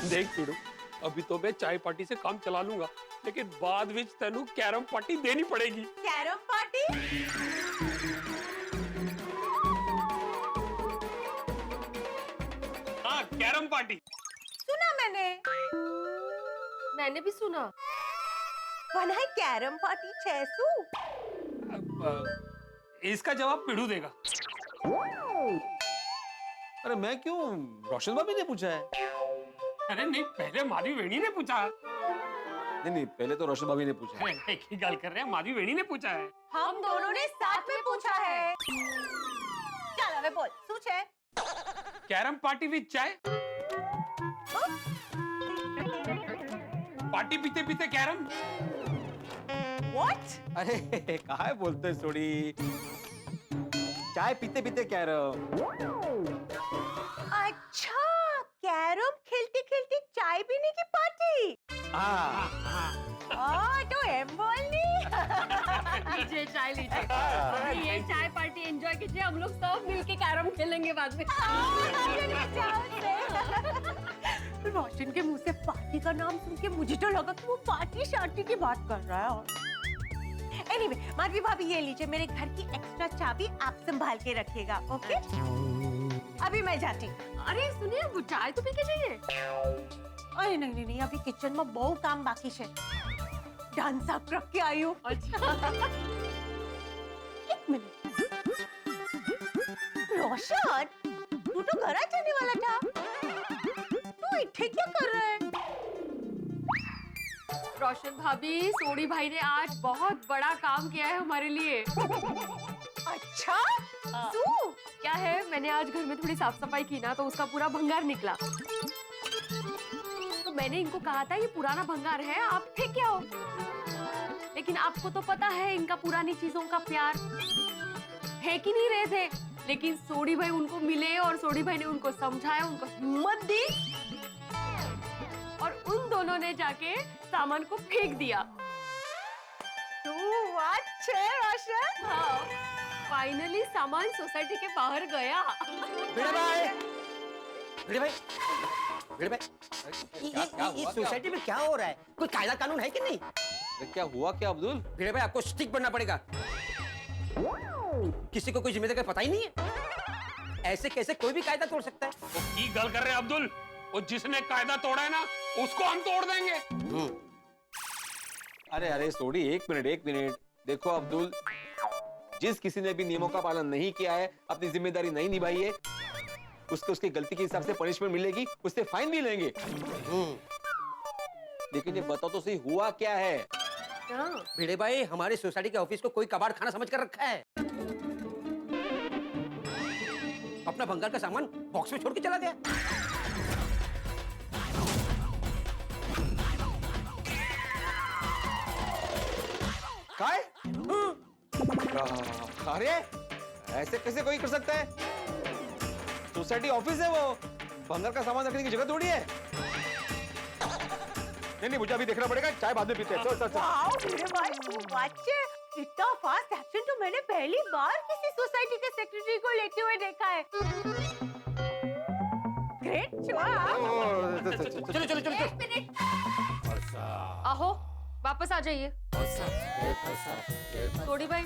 देख पीड़ू, अभी तो मैं चाय पार्टी से काम चला लूंगा, लेकिन बाद में तेनू कैरम पार्टी देनी पड़ेगी। Carrom party? हाँ, कैरम पार्टी। सुना मैंने भी सुना। बना है कैरम पार्टी छेसू। इसका जवाब पीड़ू देगा। अरे मैं क्यों, रोशन भाभी ने पूछा है। अरे नहीं, पहले माधवी वेणी ने पूछा। नहीं, पहले तो रोशन भाभी ने पूछा है। एक ही गल कर रहे हैं, माधवी वेणी ने पूछा है। हम दोनों ने साथ में पूछा है। चल अबे बोल, पूछ है। कैरम पार्टी विद चाय। पार्टी पीते पीते कैरम। What? अरे कहा है बोलते सोड़ी, चाय पीते पीते कह रहे हो। अच्छा, कैरम खेलते खेलते चाय पीने की पार्टी। हाँ तो एम बोलनी। लीजिए चाय लीजिए। अभी ये चाय पार्टी एंजॉय कीजिए, हम लोग सब मिलके कैरम खेलेंगे बाद में। रोशन के मुंह से पार्टी का नाम सुन के मुझे तो लगा कि वो पार्टी शार्टी की बात कर रहा है। एनीवे, माधवी भाभी ये लीजिए, मेरे घर की एक्स्ट्रा चाबी आप संभाल के रखिएगा, ओके? अभी मैं जाती हूँ। अरे सुनिए, वो चाय तो पी के जाइए। अरे नहीं, अभी किचन में बहुत काम बाकी है। डांस अप रख के आई हूँ। अच्छा। एक मिनट, रोशन, तू तो घर आ जाने वाला था, तू इत्थे क्या कर रहा है? रोशन भाभी, सोडी भाई ने आज बहुत बड़ा काम किया है हमारे लिए। अच्छा, तू क्या है, मैंने आज घर में थोड़ी साफ सफाई की ना, तो उसका पूरा भंगार निकला। तो मैंने इनको कहा था ये पुराना भंगार है, आप फेंक आओ। लेकिन आपको तो पता है इनका पुरानी चीजों का प्यार, फेंक ही नहीं रहे थे। लेकिन सोडी भाई उनको मिले और सोडी भाई ने उनको समझाया, उनको हिम्मत दी और उन दोनों ने जाके सामान को फेंक दिया। तू अच्छे रोशन। हाँ, फाइनली सामान सोसाइटी के बाहर गया। भिड़े भाई, ये सोसाइटी में क्या हो रहा है? कोई कायदा कानून है कि नहीं? क्या हुआ क्या अब्दुल? भिड़े भाई, आपको स्टिक बनना पड़ेगा। किसी को कोई जिम्मेदारी का पता ही नहीं है। ऐसे कैसे कोई भी कायदा तोड़ सकता है? वो की गल कर रहे हैं अब्दुल, वो जिसने कायदा तोड़ा है ना, उसको हम तोड़ देंगे। अरे सोड़ी, एक मिनट। देखो अब्दुल, जिस किसी ने भी नियमों का पालन नहीं किया है, अपनी जिम्मेदारी नहीं निभाई है, उसको उसकी गलती के हिसाब से पनिशमेंट मिलेगी, उससे फाइन भी लेंगे। लेकिन ये बताओ तो सही, हुआ क्या है? भिड़े भाई, हमारी सोसाइटी के ऑफिस को कोई कबाड़ खाना समझ कर रखा है। अपना भंगार का सामान बॉक्स में छोड़ के चला गया। काय? अरे ऐसे कैसे कोई कर सकता है? सोसाइटी ऑफिस है वो, भंगार का सामान रखने की जगह थोड़ी है। नहीं, मुझे अभी देखना पड़ेगा, चाय बाद में पीते हैं। चल। वाओ, मेरे भाई तू अच्छे, इतना फास्ट एक्शन तो मैंने पहली बार किसी सोसाइटी के सेक्रेटरी को लेते हुए देखा है। ग्रेट चलो। एक मिनट, आहो वापस आ जाइए। सोडी भाई,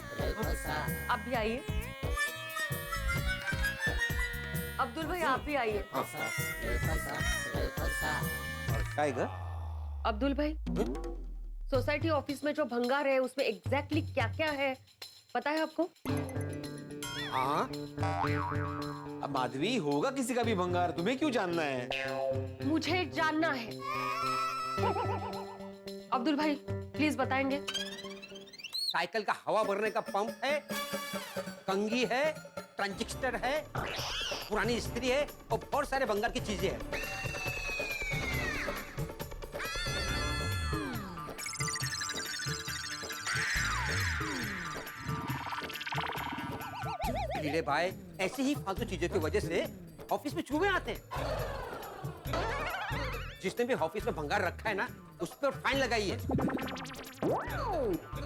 आप भी आइए। अब्दुल भाई, आप भी आइए। अब्दुल भाई, सोसाइटी ऑफिस में जो भंगार है उसमें एग्जैक्टली क्या-क्या है पता है आपको? हाँ, अब माधवी, होगा किसी का भी भंगार, तुम्हें क्यों जानना है? मुझे जानना है। अब्दुल भाई प्लीज बताएंगे। साइकिल का हवा भरने का पंप है, कंघी है, ट्रांजिस्टर है, पुरानी स्त्री है और बहुत सारे भंगार की चीजें हैं। भिड़े भाई, ऐसी ही फालतू चीजों की वजह से ऑफिस में चूहे आते हैं। जिसने भी ऑफिस में भंगार रखा है ना, उस पर फाइन लगाइए।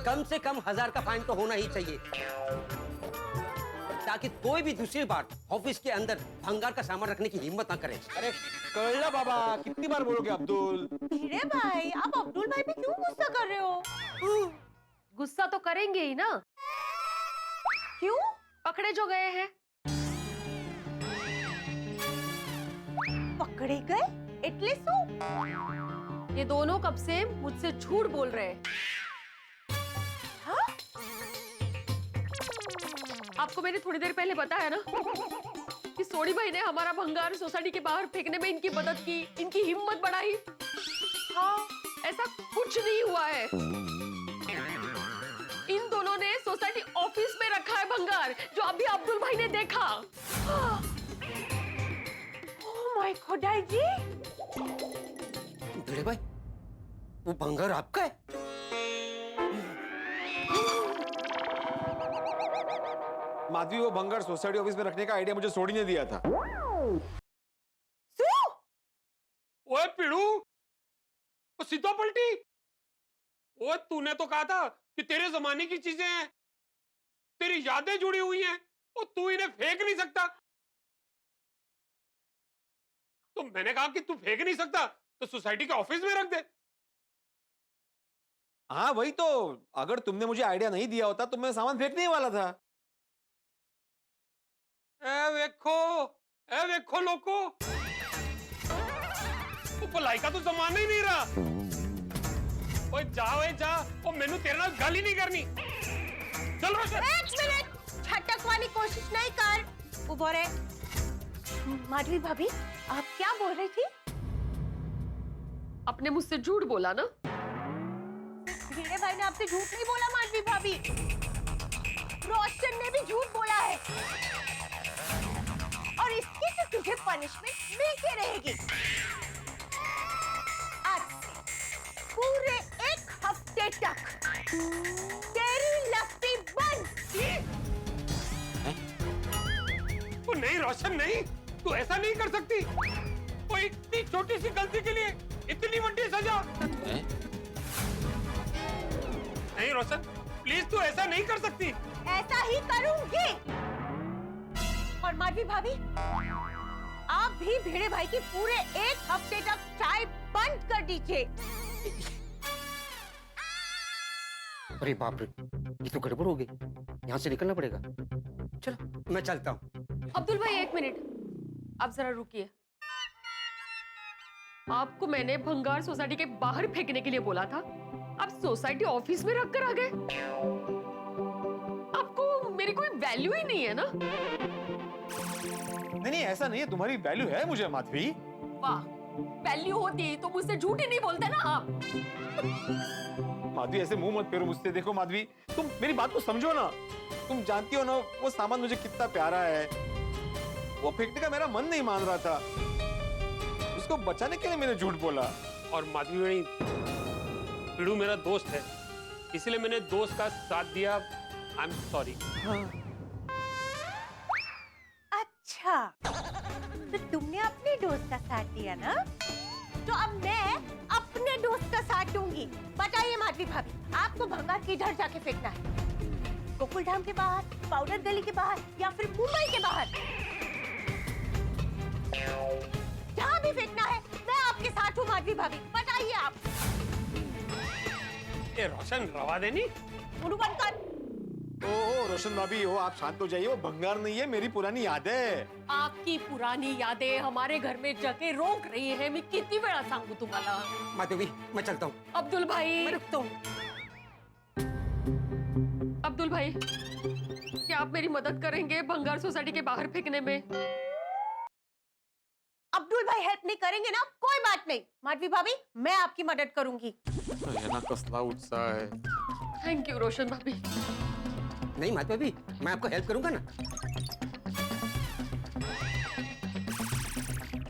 कम से कम 1000 का फाइन तो होना ही चाहिए। ताकि कोई भी दूसरी बार ऑफिस के अंदर भंगार का सामान रखने की हिम्मत ना करे। अरे कल्ला बाबा, कितनी बार बोलोगे अब्दुल? भिड़े भाई, आप अब्दुल भाई पे क्यों गुस्सा कर रहे हो? गुस्सा तो करेंगे ही ना, क्यों? पकड़े जो गए हैं। पकड़े गए? इतने सो? ये दोनों कब से मुझसे झूठ बोल रहे हैं। हाँ? आपको मैंने थोड़ी देर पहले बताया ना कि सोनी भाई ने हमारा भंगार सोसाइटी के बाहर फेंकने में इनकी मदद की, इनकी हिम्मत बढ़ाई। हाँ। ऐसा कुछ नहीं हुआ है। इन दोनों ने सोसाइटी ऑफिस में रखा है भंगार, जो अभी अब्दुल भाई ने देखा। ओह माय खुदाई जी। भिड़े भाई, वो भंगार आपका है? माधवी, वो भंगार सोसाइटी ऑफिस में रखने का आइडिया मुझे सोडी ने दिया था। ओए पिड़ू, वो सीधा पलटी। ओए तूने तो कहा था कि तेरे जमाने की चीजें हैं, तेरी यादें जुड़ी हुई हैं, और तू इन्हें फेंक नहीं सकता। तो मैंने कहा कि तू फेंक नहीं सकता तो सोसाइटी के ऑफिस में रख दे। हाँ वही तो, अगर तुमने मुझे आइडिया नहीं दिया होता तो मैं सामान फेंकने ही वाला था। ए देखो लोको, तू भलाई का तो जमाना ही नहीं रहा। ओए जा, और मैनू तेरे नाल गल ही नहीं करनी। चल रोशन। एक मिनट, छटकवानी कोशिश नहीं कर। उबो रे। माधवी भाभी, आप क्या बोल रही थी? आपने मुझसे झूठ बोला ना। भिड़े भाई ने आपसे झूठ नहीं बोला माधवी भाभी, रोशन ने भी झूठ बोला है, और इसकी तो तुझे पनिशमेंट मिलती रहेगी। आज से पूरे 1 हफ्ते तक तेरी लस्सी बंद। ओ नहीं रोशन, नहीं, तू ऐसा नहीं कर सकती। वो इतनी छोटी सी गलती के लिए इतनी बड़ी सजा। नहीं रोशन, प्लीज तू ऐसा नहीं कर सकती। ऐसा ही करूंगी। और माधवी भाभी, आप भी भिड़े भाई की पूरे 1 हफ्ते तक चाय बंद कर दीजिए। अरे बाप रे, ये तो गड़बड़ हो गई। यहाँ से निकलना पड़ेगा। चलो मैं चलता हूँ। अब्दुल भाई 1 मिनट, आप जरा रुकिए। आपको मैंने भंगार सोसाइटी के बाहर फेंकने के लिए बोला था, आप सोसाइटी ऑफिस में रख कर आ गए। आपको मेरी कोई वैल्यू ही नहीं है ना। नहीं, ऐसा नहीं है, तुम्हारी वैल्यू है मुझे माधवी। वाह, वैल्यू होती तो मुझसे झूठ ही नहीं बोलते ना आप। माधवी ऐसे मुंह मत फेरो मुझसे। देखो माधवी, तुम मेरी बात को समझो ना। तुम जानती हो ना वो सामान मुझे कितना प्यारा है। वो फेंकने का मेरा मन नहीं मान रहा था, उसको बचाने के लिए मैंने झूठ बोला। और माधवी बड़ी, पिड़ू मेरा दोस्त है, इसलिए मैंने दोस्त का साथ दिया। I am sorry. अच्छा, तो तुमने अपने दोस्त का साथ दिया ना, तो अब मैं अपने दोस्त का साथ दूंगी। बताइए माधवी भाभी, आपको भंगार किधर जाके फेंकना है? गोकुल धाम के बाहर, पाउडर गली के बाहर, या फिर मुंबई के बाहर? जहाँ भी फेंकना है, मैं आपके साथ हूँ माधवी भाभी। बताइए आप। ये रोशन रवा देनी। मुंह बंद कर। ओ रोशन भाभी, हो आप शांत हो जाइए। वो भंगार नहीं है, मेरी पुरानी याद है। आपकी पुरानी यादें हमारे घर में जगह रोक रही है। मैं कितनी बड़ा सांगू तुम्हाला। माधवी, मैं चलता हूँ। अब्दुल भाई, मैं रुकता हूँ। अब्दुल भाई, क्या आप मेरी मदद करेंगे भंगार सोसाइटी के बाहर फेंकने में? अब्दुल भाई हेल्प नहीं करेंगे ना, कोई बात नहीं। माधवी भाभी, मैं आपकी मदद करूंगी। ना कसला उत्साह है। थैंक यू रोशन भाभी। नहीं माधवी, मैं आपको हेल्प करूंगा ना।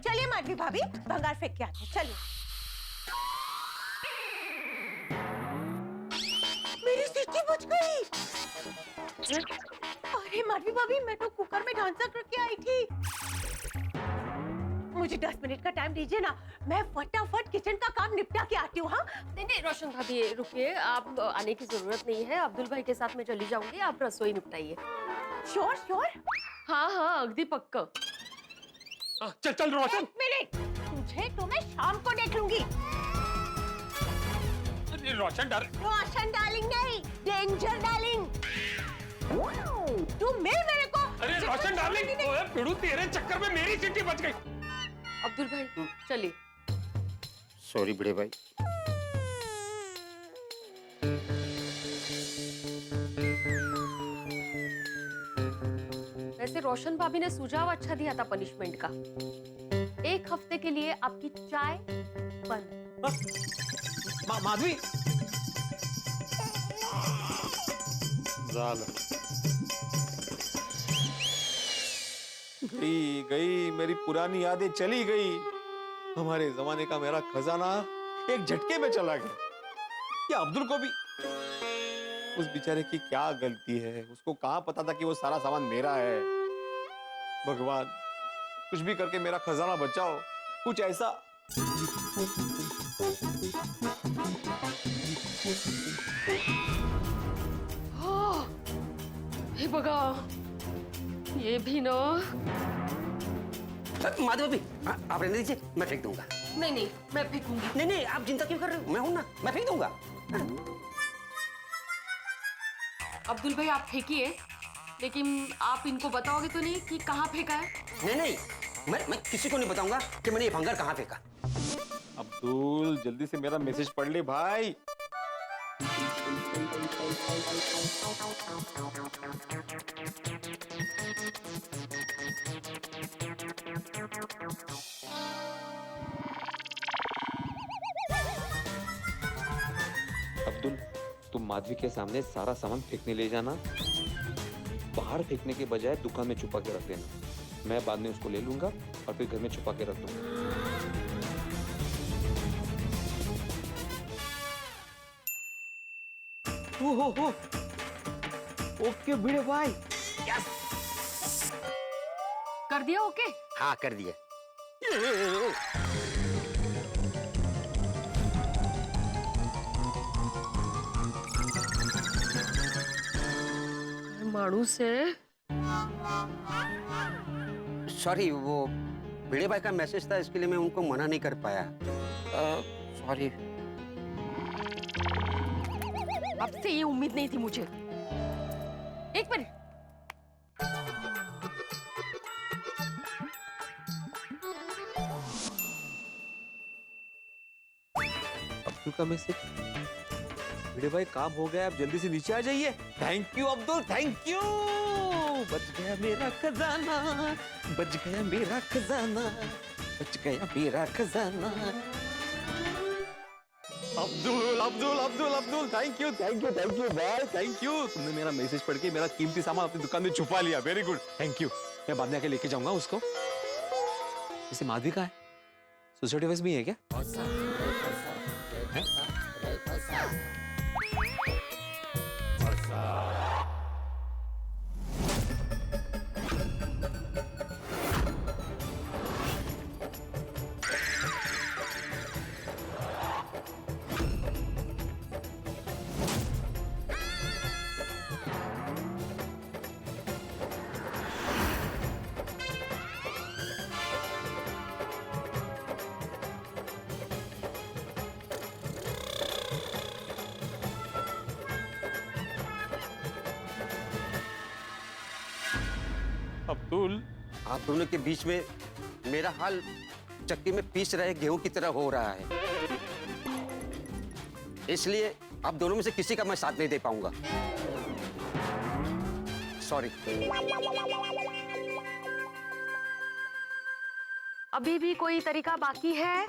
चलिए माधवी भाभी, भंगार फेंक के आते हैं। चलिए। मेरी सीटी बुझ गई। अरे माधवी भाभी, मैं तो कुकर में ढांचा करके आई थी। मुझे 10 मिनट का टाइम दीजिए ना, मैं फटाफट किचन का काम निपटा के आती हूँ। हाँ नहीं रोशन भाभी रुकिए, आप आने की जरूरत नहीं है। अब्दुल भाई के साथ मैं चली जाऊंगी, आप रसोई निपटाइए। Sure sure. हाँ हाँ अगदी पक्क। हाँ, चल चल रोशन। एक मिनट, तुझे तो मैं शाम को देख लूंगी। अरे रोशन डर। रोशन डार्लिंग नहीं, डेंजर डार्लिंग। तू मिल मेरे को। अरे रोशन डार्लिंग, ओए पिड़ू तेरे चक्कर में मेरी चिट्ठी बच गई। अब्दुल भाई चलिए। सॉरी बड़े भाई। वैसे रोशन भाभी ने सुझाव अच्छा दिया था पनिशमेंट का। 1 हफ्ते के लिए आपकी चाय बंद। माधवी, गई गई मेरी पुरानी यादें चली गई। हमारे जमाने का मेरा खजाना एक झटके में चला गया। ये अब्दुल को भी, उस बेचारे की क्या गलती है? उसको कहाँ पता था कि वो सारा सामान मेरा है? भगवान, कुछ भी करके मेरा खजाना बचाओ, कुछ ऐसा। हे बगा, ये भी ना। माधवी भाभी, आप रहने दीजिए, मैं फेंक दूंगा। नहीं नहीं मैं फेंकूंगी। नहीं नहीं, आप चिंता क्यों कर रहे हो? मैं हूं ना, मैं फेंक दूंगा। अब्दुल भाई आप फेंकिए, लेकिन आप इनको बताओगे तो नहीं कि कहाँ फेंका है? नहीं नहीं, मैं किसी को नहीं बताऊंगा कि मैंने ये भंगार कहाँ फेंका। अब्दुल जल्दी से मेरा मैसेज पढ़ ले भाई। अब्दुल, तुम माधवी के सामने सारा सामान फेंकने ले जाना। बाहर फेंकने के बजाय दुकान में छुपा के रख देना। मैं बाद में उसको ले लूंगा और फिर घर में छुपा के रख दूंगा। हो ओके भिड़े भाई। कर दिया ओके? हाँ कर दिया। माणूस है। सॉरी, वो भिड़े भाई का मैसेज था, इसके लिए मैं उनको मना नहीं कर पाया। सॉरी। आपसे ये उम्मीद नहीं थी मुझे। एक मिनट। अब्दुल का मैसेज। भिड़े भाई काम हो गया, आप जल्दी से नीचे आ जाइए। Thank you Abdul, thank you. बच गया मेरा खजाना, बच गया मेरा खजाना, बच गया मेरा खजाना। Abdul Abdul Abdul Abdul, thank you thank you thank you भाई, थैंक यू। तुमने मेरा मैसेज पढ़ के मेरा कीमती सामान अपनी दुकान में छुपा लिया। Very good, thank you. मैं बाद में आके लेके जाऊंगा उसको। इसे माधवी का है, सोसाइटी वाइज भी है क्या? अब्दुल, आप दोनों के बीच में मेरा हाल चक्की में पीस रहे गेहूं की तरह हो रहा है, इसलिए आप दोनों में से किसी का मैं साथ नहीं दे पाऊंगा। सॉरी। अभी भी कोई तरीका बाकी है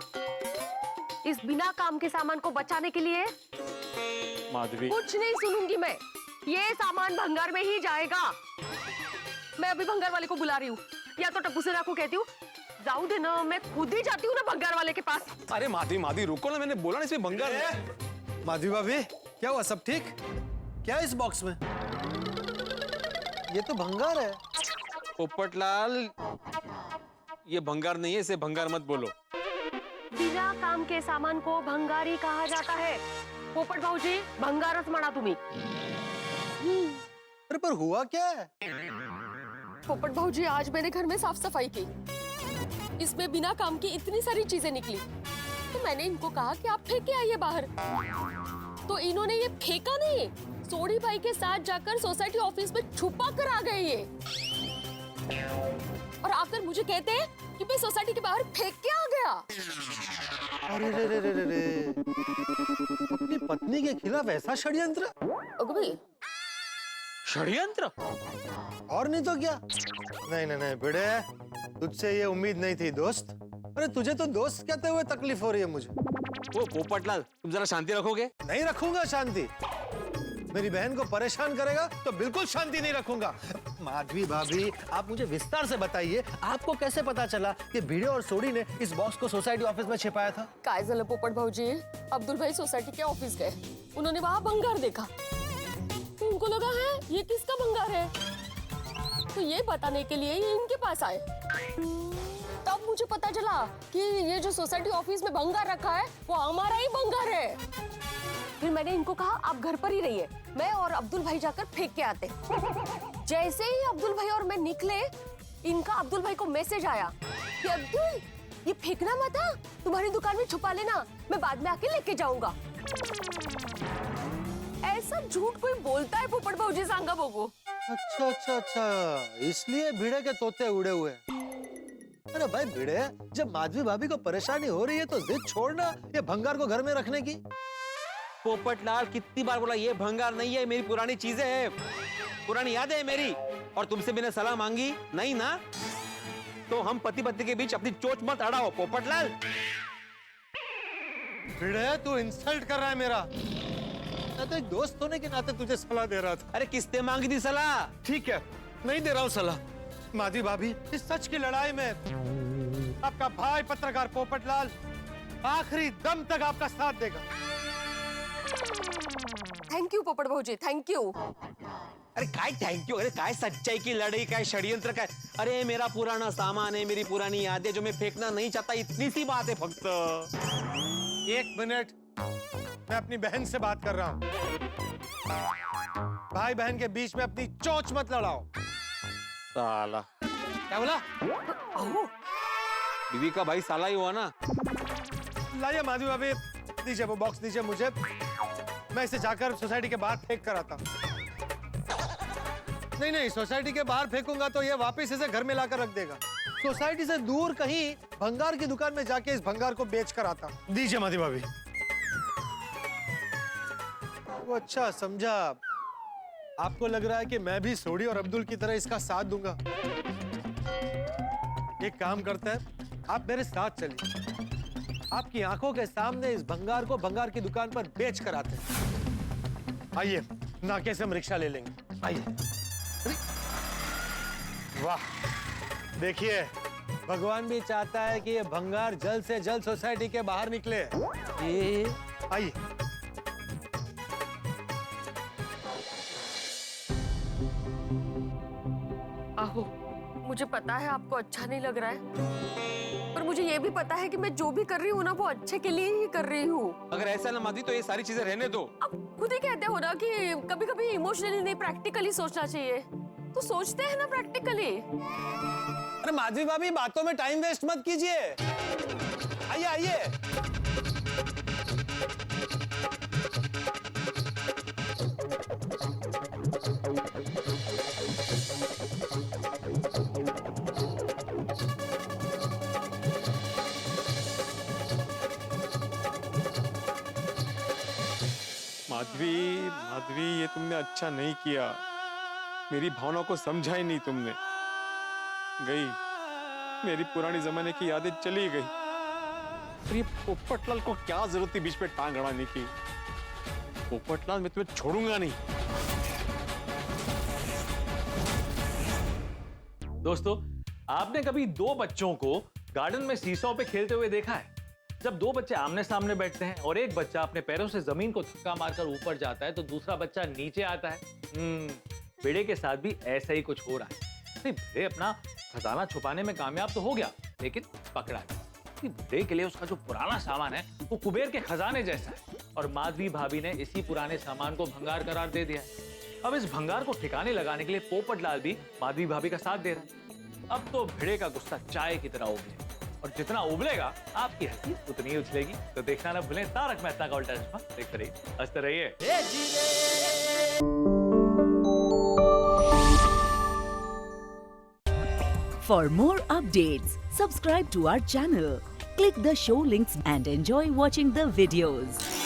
इस बिना काम के सामान को बचाने के लिए? माधवी, कुछ नहीं सुनूंगी मैं। ये सामान भंगार में ही जाएगा। मैं अभी भंगार वाले को बुला रही हूँ, या तो टप्पू सेना को कहती हूँ जाऊ दे ना, मैं खुद ही जाती हूँ ना भंगार वाले के पास। अरे माधवी माधवी रुको ना, मैंने बोला ना इसमें भंगार। माधवी भाभी, क्या हुआ? सब ठीक? क्या है इस बॉक्स में? ये तो भंगार है। पोपटलाल, ये भंगार नहीं है, इसे भंगार मत बोलो। बिना काम के सामान को भंगारी कहा जाता है। पोपट भाऊजी, भंगारच म्हणा तुम्ही। अरे पर हुआ क्या है? पोपट भाऊजी, आज मैंने घर में साफ सफाई की, इसमें बिना काम की इतनी सारी चीजें निकली, तो मैंने इनको कहा कि आप फेंक के आइए बाहर, तो इन्होंने ये फेंका नहीं, सोडी भाई के साथ जाकर सोसाइटी ऑफिस में छुपा कर आ गए ये, और आकर मुझे कहते हैं कि मैं सोसाइटी के बाहर फेंक के आ गया। अरे रे रे रे रे रे, अपनी पत्नी के खिलाफ ऐसा षड्यंत्र? अगो भाई, षड्यंत्र? और नहीं तो क्या? नहीं नहीं नहीं भिड़े, तुझसे ये उम्मीद नहीं थी दोस्त। अरे तुझे तो दोस्त कहते हुए तकलीफ हो रही है मुझे। वो पोपटलाल, तुम जरा शांति रखोगे? नहीं रखूंगा शांति। मेरी बहन को परेशान करेगा तो बिल्कुल शांति नहीं रखूंगा। माधवी भाभी, आप मुझे विस्तार से बताइए, आपको कैसे पता चला कि भिड़े और सोडी ने इस बॉक्स को सोसाइटी ऑफिस में छिपाया था? काय झालं पोपट भाऊजी, अब्दुल भाई सोसाइटी के ऑफिस गए, उन्होंने वहाँ भंगार देखा, तो उनको लगा है ये किसका भंगार है, तो ये बताने के लिए ये इनके पास आए। तब मुझे पता चला कि ये जो सोसाइटी ऑफिस में भंगार रखा है वो हमारा ही भंगार है। फिर मैंने इनको कहा आप घर पर ही रहिए, मैं और अब्दुल भाई जाकर फेंक के आते। जैसे ही अब्दुल भाई और मैं निकले, इनका अब्दुल भाई को मैसेज आया कि अब्दुल ये फेंकना मत, तुम्हारी दुकान में छुपा लेना, मैं बाद में आके लेके जाऊंगा। ऐसा झूठ कोई बोलता है पोपट भाऊजी, सांगा बघू। अच्छा अच्छा अच्छा, इसलिए भिड़े के तोते उड़े हुए हैं। अरे भाई भिड़े, जब माधवी भाभी को परेशानी हो रही है तो जिद छोड़ना ये भंगार को घर में रखने की। पोपटलाल, कितनी बार बोला, ये भंगार नहीं है, मेरी पुरानी चीजें हैं, पुरानी यादें हैं मेरी। और तुमसे मैंने सलाह मांगी नहीं ना, तो हम पति पत्नी के बीच अपनी चोच मत अड़ाओ पोपटलाल। भिड़े, तू इंसल्ट कर रहा है मेरा। मैं तो एक दोस्त होने के नाते तुझे सलाह दे रहा था। अरे किसने मांगी थी सलाह? ठीक है, नहीं दे रहा हूँ सलाह। माधवी भाभी, इस सच की लड़ाई में आपका भाई पत्रकार पोपटलाल आखिरी दम तक आपका साथ देगा। थैंक यू पोपट भाऊजी, थैंक यू। अरे काय थैंक यू, अरे काय सच्चाई की लड़ाई, काय षड्यंत्र, काय, अरे मेरा पुराना सामान है, मेरी पुरानी यादें जो मैं फेंकना नहीं चाहता, इतनी सी बात है फक्त। 1 मिनट, मैं अपनी बहन से बात कर रहा हूँ। भाई बहन के बीच में अपनी चोंच मत लड़ाओ। साला, क्या बोला? बीवी का भाई साला ही हुआ ना। लाइए माधवी भाभी, दीजिए वो बॉक्स, दीजिए मुझे, मैं इसे जाकर सोसाइटी के बाहर फेंक कर आता हूँ। नहीं नहीं, सोसाइटी के बाहर फेंकूंगा तो ये वापस इसे घर में लाकर रख देगा। सोसाइटी से दूर कहीं भंगार की दुकान में जाके इस भंगार को बेच कर आता हूँ। दीजिए माधवी भाभी। वो अच्छा समझा, आपको लग रहा है कि मैं भी सोडी और अब्दुल की तरह इसका साथ दूंगा। एक काम करता है, आप मेरे साथ चलिए, आपकी आंखों के सामने इस भंगार को भंगार की दुकान पर बेच कर आते हैं। आइए, नाके से हम रिक्शा ले लेंगे। आइए। वाह, देखिए, भगवान भी चाहता है कि ये भंगार जल्द से जल्द सोसाइटी के बाहर निकले। आइए। आहो, मुझे पता है आपको अच्छा नहीं लग रहा है, पर मुझे ये भी पता है कि मैं जो भी कर रही हूँ ना वो अच्छे के लिए ही कर रही हूँ। अगर ऐसा ना माधवी, तो ये सारी चीजें रहने दो। अब खुद ही कहते हो ना कि कभी कभी इमोशनली नहीं प्रैक्टिकली सोचना चाहिए, तो सोचते हैं ना प्रैक्टिकली। अरे माधवी भाभी, बातों में टाइम वेस्ट मत कीजिए। आइए आइए। माधवी, माधवी, ये तुमने अच्छा नहीं किया, मेरी भावनाओं को समझा ही नहीं तुमने। गई मेरी पुरानी जमाने की यादें चली गई। और ये पोपटलाल को क्या जरूरत थी बीच में टांग अड़ाने की? पोपटलाल, मैं तुम्हें छोड़ूंगा नहीं। दोस्तों, आपने कभी 2 बच्चों को गार्डन में सीसॉ पे खेलते हुए देखा है? जब 2 बच्चे आमने सामने बैठते हैं और एक बच्चा अपने पैरों से जमीन को धक्का मारकर ऊपर जाता है तो दूसरा बच्चा नीचे आता है। भिड़े के साथ भी ऐसा ही कुछ हो रहा है। भिड़े अपना खजाना छुपाने में कामयाब तो हो गया, लेकिन पकड़ा गया। भिड़े के लिए उसका जो पुराना सामान है वो कुबेर के खजाने जैसा है, और माधवी भाभी ने इसी पुराने सामान को भंगार करार दे दिया है। अब इस भंगार को ठिकाने लगाने के लिए पोपट लाल भी माधवी भाभी का साथ दे रहा है। अब तो भिड़े का गुस्सा चाय की तरह उबले, और जितना उबलेगा आपकी हंसी उतनी ही उछलेगी। तो देखना ना भूलें तारक मेहता का उल्टा चश्मा। देखते रहिए, हंसते रहिए। For more updates, subscribe to our channel, click the show links and enjoy watching the videos.